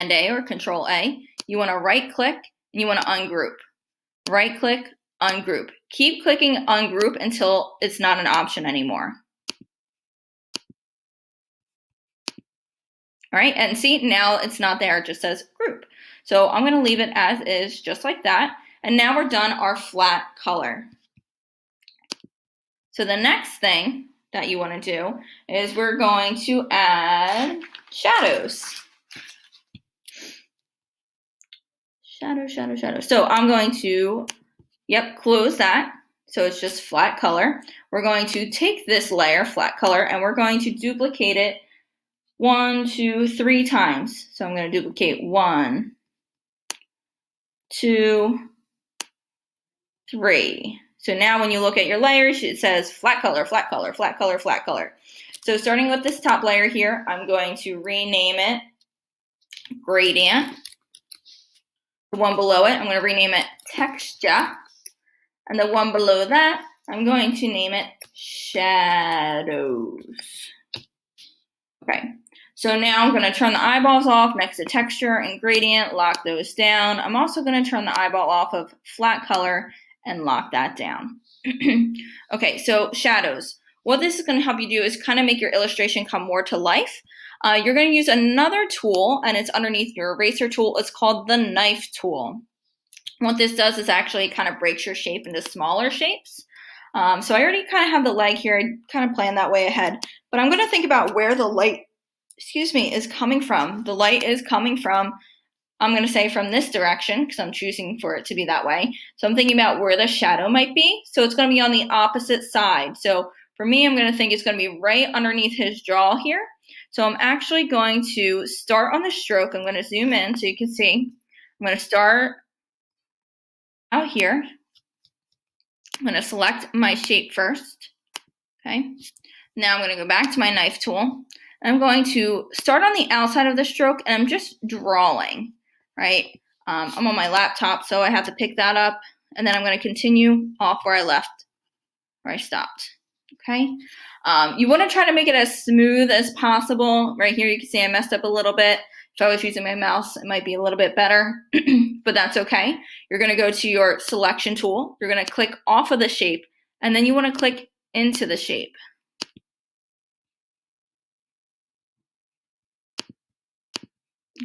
A or Control A, you want to right click and you want to ungroup. Right click, ungroup. Keep clicking ungroup until it's not an option anymore. All right, and see, now it's not there, it just says group. So I'm going to leave it as is, just like that. And now we're done our flat color. So the next thing that you want to do is we're going to add shadows. Shadow. So I'm going to, close that. So it's just flat color. We're going to take this layer, flat color, and we're going to duplicate it 1, 2, 3 times. So I'm going to duplicate 1, 2, 3. So now when you look at your layers, it says flat color, flat color, flat color, flat color. So starting with this top layer here, I'm going to rename it Gradient. The one below it, I'm going to rename it Texture. And the one below that, I'm going to name it Shadows. Okay, so now I'm going to turn the eyeballs off next to Texture and Gradient, lock those down. I'm also going to turn the eyeball off of flat color and lock that down. Okay, so shadows. What this is going to help you do is kind of make your illustration come more to life. You're going to use another tool, and it's underneath your eraser tool. It's called the knife tool. What this does is actually kind of breaks your shape into smaller shapes. So I already kind of have the leg here. I kind of planned that way ahead. But I'm going to think about where the light, is coming from. The light is coming from, I'm going to say from this direction, because I'm choosing for it to be that way. So I'm thinking about where the shadow might be. So it's going to be on the opposite side. So for me, I'm going to think it's going to be right underneath his jaw here. So I'm actually going to start on the stroke. I'm going to zoom in so you can see. I'm going to start out here. I'm going to select my shape first. Okay. Now I'm going to go back to my knife tool. And I'm going to start on the outside of the stroke, and I'm just drawing, right? I'm on my laptop, so I have to pick that up. And then I'm going to continue off where I stopped. Okay. You want to try to make it as smooth as possible. Right here, you can see I messed up a little bit. If I was using my mouse, it might be a little bit better, but that's okay. You're going to go to your selection tool. You're going to click off of the shape, and then you want to click into the shape.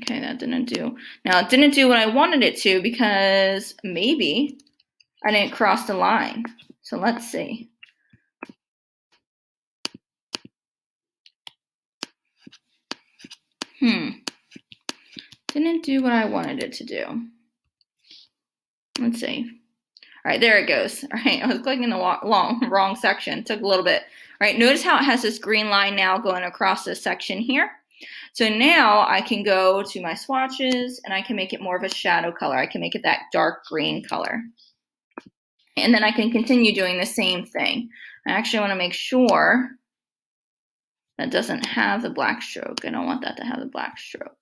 Okay, that didn't do. Now, it didn't do what I wanted it to because maybe I didn't cross the line. So let's see. Didn't do what I wanted it to do. Let's see. All right, there it goes. All right, I was clicking the wrong section. It took a little bit. All right, notice how it has this green line now going across this section here. So now I can go to my swatches and I can make it more of a shadow color. I can make it that dark green color. And then I can continue doing the same thing. I actually want to make sure that doesn't have the black stroke. I don't want that to have the black stroke.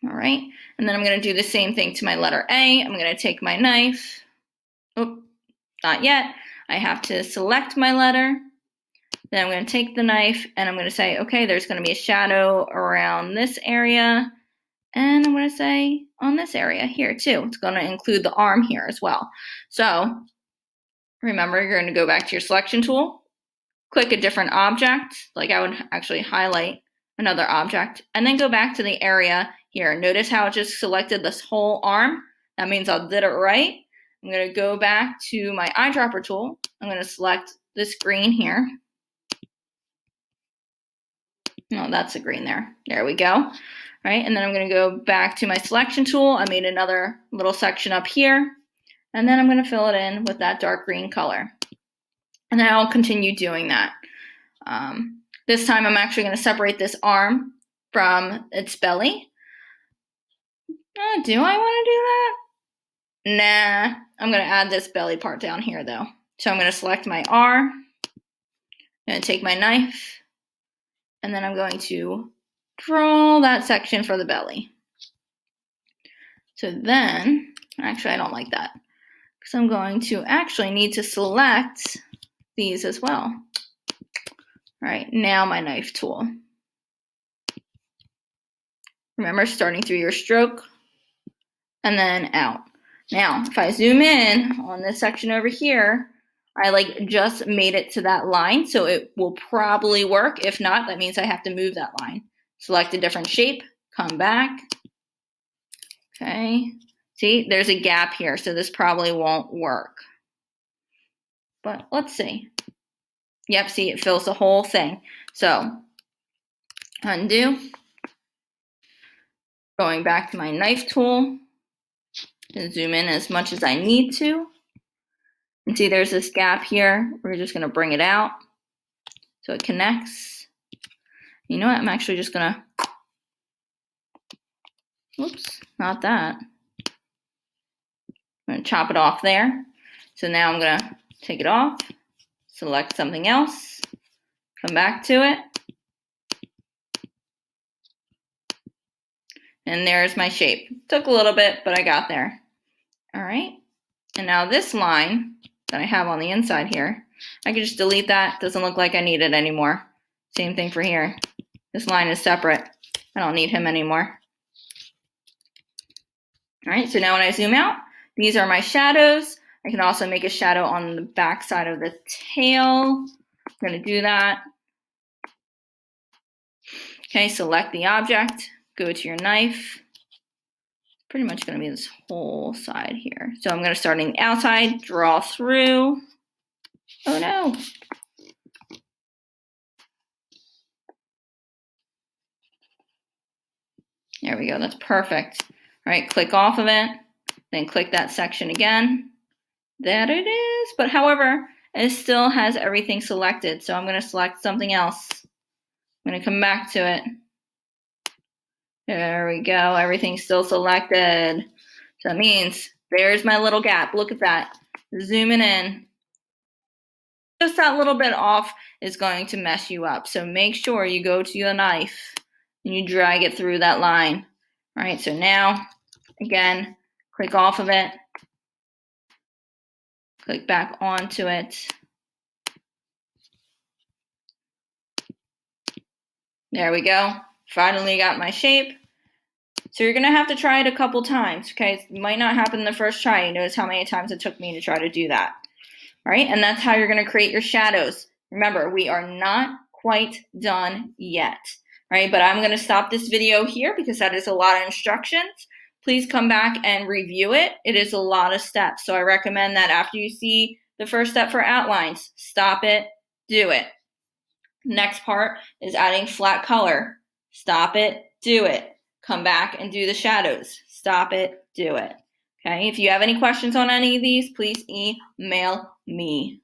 All right, and then I'm going to do the same thing to my letter A. I'm going to take my knife. Oh, not yet. I have to select my letter. Then I'm going to take the knife and I'm going to say, okay, there's going to be a shadow around this area. And I'm going to say on this area here too. It's going to include the arm here as well. So remember, you're going to go back to your selection tool, click a different object, like I would actually highlight another object, and then go back to the area here. Notice how it just selected this whole arm. That means I did it right. I'm going to go back to my eyedropper tool. I'm going to select this green here. No, that's a green there. There we go. Right, and then I'm going to go back to my selection tool. I made another little section up here, and then I'm going to fill it in with that dark green color. And then I'll continue doing that. This time I'm actually going to separate this arm from its belly. Do I want to do that? Nah, I'm going to add this belly part down here though. So I'm going to select my R. I'm going to take my knife, and then I'm going to draw that section for the belly. So then, actually I don't like that. because I'm going to actually need to select these as well. All right, now my knife tool. Remember, starting through your stroke and then out. Now, if I zoom in on this section over here, I like just made it to that line, so it will probably work. If not, that means I have to move that line. Select a different shape, come back. Okay, see, there's a gap here, so this probably won't work. But let's see. Yep, see, it fills the whole thing. So, undo. Going back to my knife tool, and zoom in as much as I need to. And see, there's this gap here. We're just gonna bring it out so it connects. You know what, I'm actually just gonna, whoops, not that. I'm gonna chop it off there. So now I'm gonna take it off, select something else, come back to it. And there's my shape. Took a little bit, but I got there. All right, and now this line that I have on the inside here, I can just delete that. Doesn't look like I need it anymore. Same thing for here. This line is separate. I don't need him anymore. All right, so now when I zoom out, these are my shadows. I can also make a shadow on the back side of the tail. I'm gonna do that. Okay, select the object, go to your knife. It's pretty much gonna be this whole side here. So I'm gonna start on the outside, draw through. Oh no. There we go, that's perfect. All right, click off of it, then click that section again. There it is, but however, it still has everything selected, so I'm gonna select something else. I'm gonna come back to it. There we go, everything's still selected. So that means there's my little gap, look at that. Zooming in. Just that little bit off is going to mess you up, so make sure you go to your knife and you drag it through that line. All right, so now, again, click off of it, click back onto it. There we go, finally got my shape. So you're gonna have to try it a couple times, okay? It might not happen the first try. You notice how many times it took me to try to do that. All right, and that's how you're gonna create your shadows. Remember, we are not quite done yet, right? But I'm gonna stop this video here because that is a lot of instructions. Please come back and review it. It is a lot of steps. So I recommend that after you see the first step for outlines, stop it, do it. Next part is adding flat color. Stop it, do it. Come back and do the shadows. Stop it, do it. Okay, if you have any questions on any of these, please email me.